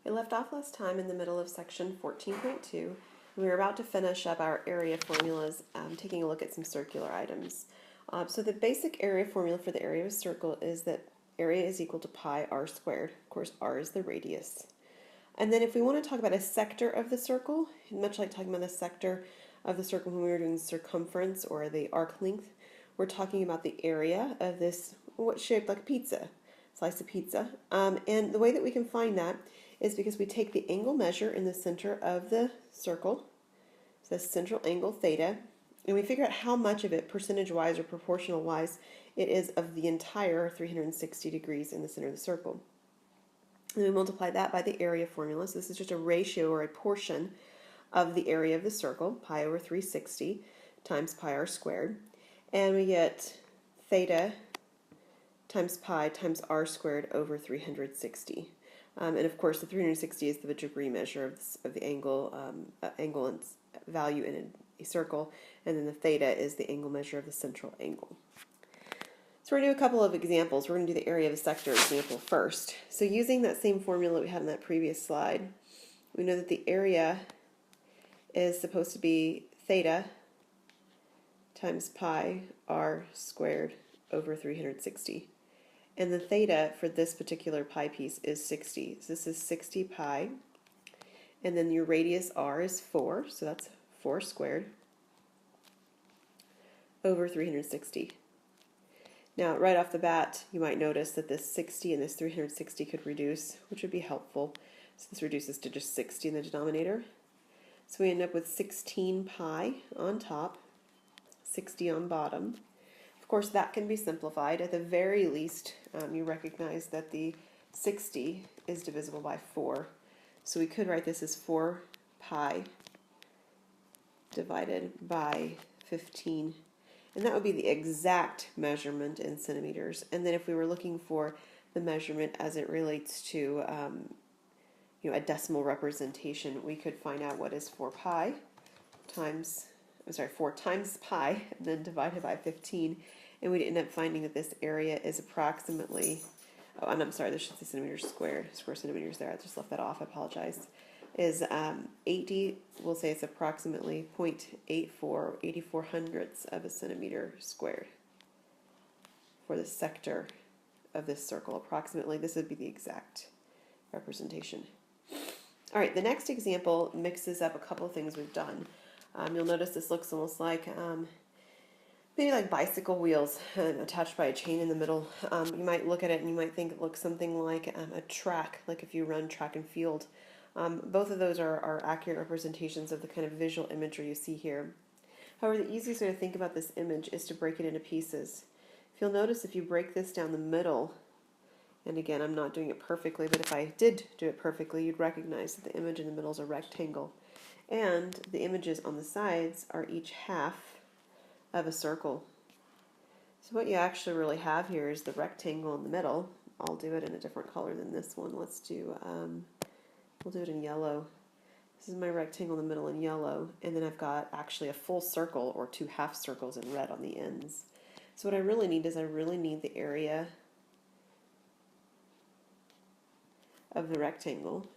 We left off last time in the middle of section 14.2. We were about to finish up our area formulas, taking a look at some circular items. So the basic area formula for the area of a circle is that area is equal to pi r squared. Of course, r is the radius. And then if we want to talk about a sector of the circle, much like talking about the sector of the circle when we were doing circumference or the arc length, we're talking about the area of this, what's shaped like a pizza, slice of pizza. And the way that we can find that is because we take the angle measure in the center of the circle, so the central angle theta, and we figure out how much of it, percentage-wise or proportional-wise, it is of the entire 360 degrees in the center of the circle. And we multiply that by the area formula. So this is just a ratio or a portion of the area of the circle, pi over 360 times pi r squared. And we get theta times pi times r squared over 360. And of course, the 360 is the degree measure of the angle, angle and value in a circle, and then the theta is the angle measure of the central angle. So we're going to do a couple of examples. We're going to do the area of a sector example first. So using that same formula we had in that previous slide, we know that the area is supposed to be theta times pi r squared over 360. And the theta for this particular pi piece is 60. So this is 60 pi. And then your radius r is 4, so that's 4 squared over 360. Now, right off the bat, you might notice that this 60 and this 360 could reduce, which would be helpful. So this reduces to just 60 in the denominator. So we end up with 16 pi on top, 60 on bottom. Of course, that can be simplified. At the very least, you recognize that the 60 is divisible by 4. So we could write this as 4 pi divided by 15. And that would be the exact measurement in centimeters. And then if we were looking for the measurement as it relates to a decimal representation, we could find out what is 4 times pi, and then divided by 15. And we'd end up finding that this area is approximately, this should say centimeters squared, square centimeters there, I just left that off, I apologize, is 80, we'll say it's approximately 0.84, 84 hundredths of a centimeter squared for the sector of this circle. Approximately, this would be the exact representation. All right, the next example mixes up a couple of things we've done. You'll notice this looks almost like maybe like bicycle wheels attached by a chain in the middle. You might look at it and you might think it looks something like a track, like if you run track and field. Both of those are accurate representations of the kind of visual imagery you see here. However, the easiest way to think about this image is to break it into pieces. If you'll notice, if you break this down the middle, and again, I'm not doing it perfectly, but if I did do it perfectly, you'd recognize that the image in the middle is a rectangle. And the images on the sides are each half of a circle. So what you actually really have here is the rectangle in the middle. I'll do it in a different color than this one. Let's do, we'll do it in yellow. This is my rectangle in the middle in yellow, and then I've got actually a full circle or 2 half circles in red on the ends. So what I really need is the area of the rectangle,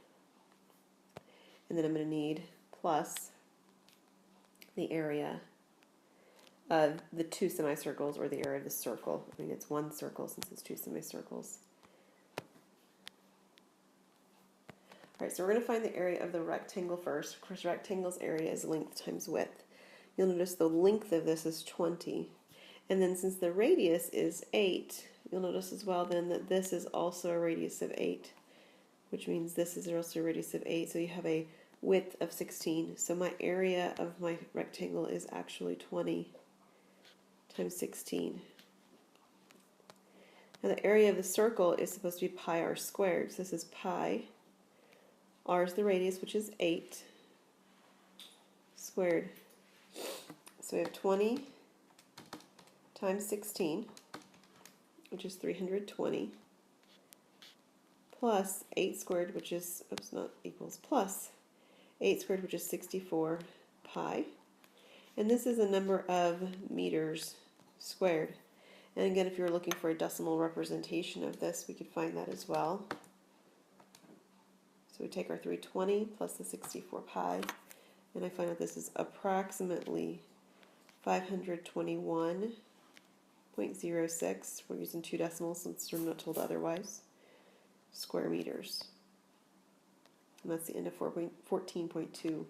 and then I'm going to need plus the area of the 2 semicircles, or the area of the circle. I mean, it's 1 circle since it's 2 semicircles. All right, so we're going to find the area of the rectangle first. Of course, rectangle's area is length times width. You'll notice the length of this is 20. And then since the radius is 8, you'll notice as well then that this is also a radius of 8, which means this is also a radius of 8. So you have a width of 16. So my area of my rectangle is actually 20 times 16. Now the area of the circle is supposed to be pi r squared. So this is pi. R is the radius, which is 8 squared. So we have 20 times 16, which is 320, plus 8 squared, which is, plus 8 squared, which is 64 pi. And this is a number of meters squared. And again, if you're looking for a decimal representation of this, we could find that as well. So we take our 320 plus the 64 pi, and I find out this is approximately 521.06, we're using 2 decimals since we're not told otherwise, square meters. And that's the end of 14.2.